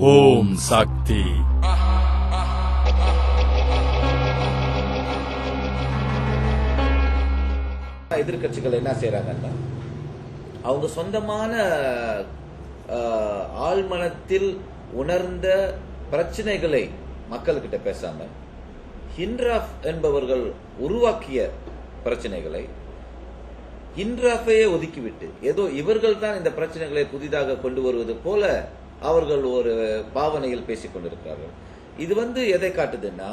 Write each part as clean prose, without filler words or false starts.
ஓம் சக்தி. எதிர்கட்சிகள் என்ன செய்யறாங்கன்னா, அவங்க சொந்தமான ஆழ்மனத்தில் உணர்ந்த பிரச்சனைகளை மக்கள்கிட்ட பேசாம, ஹிண்ட்ராஃப் என்பவர்கள் உருவாக்கிய பிரச்சனைகளை ஹிண்ட்ராஃபையே ஒதுக்கிவிட்டு ஏதோ இவர்கள் தான் இந்த பிரச்சனைகளை புதிதாக கொண்டு வருவது போல அவர்கள் ஒரு பாவனையில் பேசிக் கொண்டிருக்கிறார்கள். இது எதை காட்டுதுன்னா,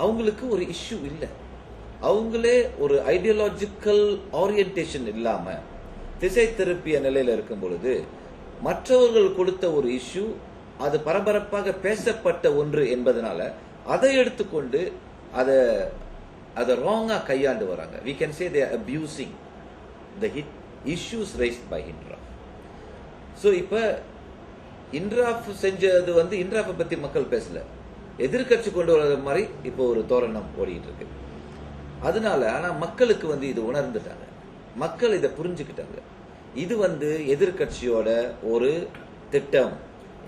அவங்களுக்கு ஒரு இஷ்யூ இல்லை, அவங்களே ஒரு ஐடியாலஜிக்கல் ஓரியன்டேஷன் இல்லாம திசை திருப்பிய நிலையில இருக்கும் பொழுது, மற்றவர்கள் கொடுத்த ஒரு இஷ்யூ அது பரபரப்பாக பேசப்பட்ட ஒன்று என்பதனால அதை எடுத்துக்கொண்டு அதை ராங்கா கையாண்டு வராங்க. we can say they are abusing the issues raised by Hindraf. so இப்ப Hindraf செஞ்சது Hindraf பத்தி மக்கள் பேசல, எதிர்கட்சி கொண்டு வர மாதிரி இப்போ ஒரு தோரணம் ஓடிட்டு இருக்கு. அதனால ஆனா மக்களுக்கு இது உணர்ந்துட்டாங்க, மக்கள் இதை புரிஞ்சுக்கிட்டாங்க. இது எதிர்கட்சியோட ஒரு திட்டம்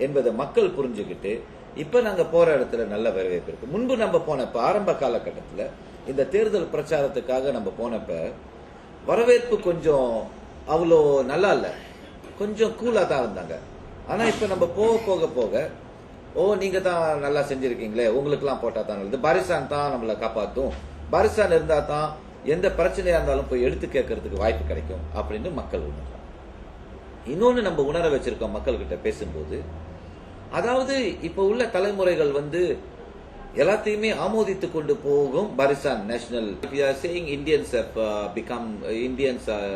என்பதை மக்கள் புரிஞ்சுக்கிட்டு இப்ப நாங்க போற இடத்துல நல்ல வரவேற்பு இருக்கு. முன்பு நம்ம போனப்ப ஆரம்ப காலகட்டத்தில் இந்த தேர்தல் பிரச்சாரத்துக்காக நம்ம போனப்ப வரவேற்பு கொஞ்சம் அவ்வளோ நல்லா இல்ல, கொஞ்சம் கூலா தான் இருந்தாங்க. ஆனா இப்ப நம்ம போக போக நீங்க தான் நல்லா செஞ்சிருக்கீங்களே, உங்களுக்கு எல்லாம் போட்டா தான் நல்லது, பாரிசான் தான் நம்மளை காப்பாத்தும், பாரிசான் இருந்தா தான் எந்த பிரச்சனையா இருந்தாலும் போய் எடுத்து கேட்கறதுக்கு வாய்ப்பு கிடைக்கும் அப்படின்னு மக்கள் உணர்றாங்க. இன்னொன்னு நம்ம உணர வச்சிருக்கோம் மக்கள் கிட்ட பேசும்போது, அதாவது இப்ப உள்ள தலைமுறைகள் எல்லாத்தையுமே ஆமோதித்து கொண்டு போகும் Barisan national. We are saying Indians have become Indians are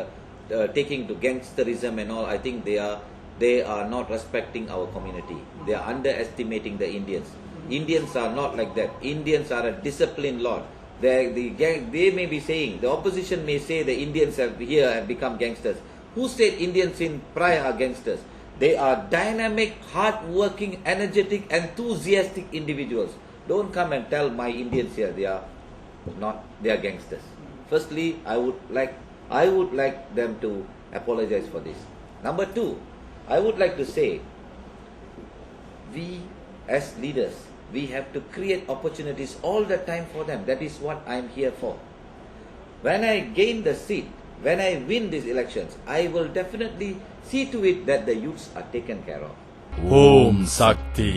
taking to gangsterism and all. I think they are not respecting our community. They are underestimating the Indians. Indians are not like that. Indians are a disciplined lot. They may be saying, the opposition may say the Indians have become gangsters. Who said Indians in prior are gangsters? They are dynamic, hard-working, energetic, enthusiastic individuals. Don't come and tell my Indians here they are gangsters. Firstly, I would like them to apologize for this. Number two, I would like to say, we as leaders, we have to create opportunities all the time for them. That is what I am here for. When I gain the seat, when I win these elections, I will definitely see to it that the youths are taken care of. Om Sakthi.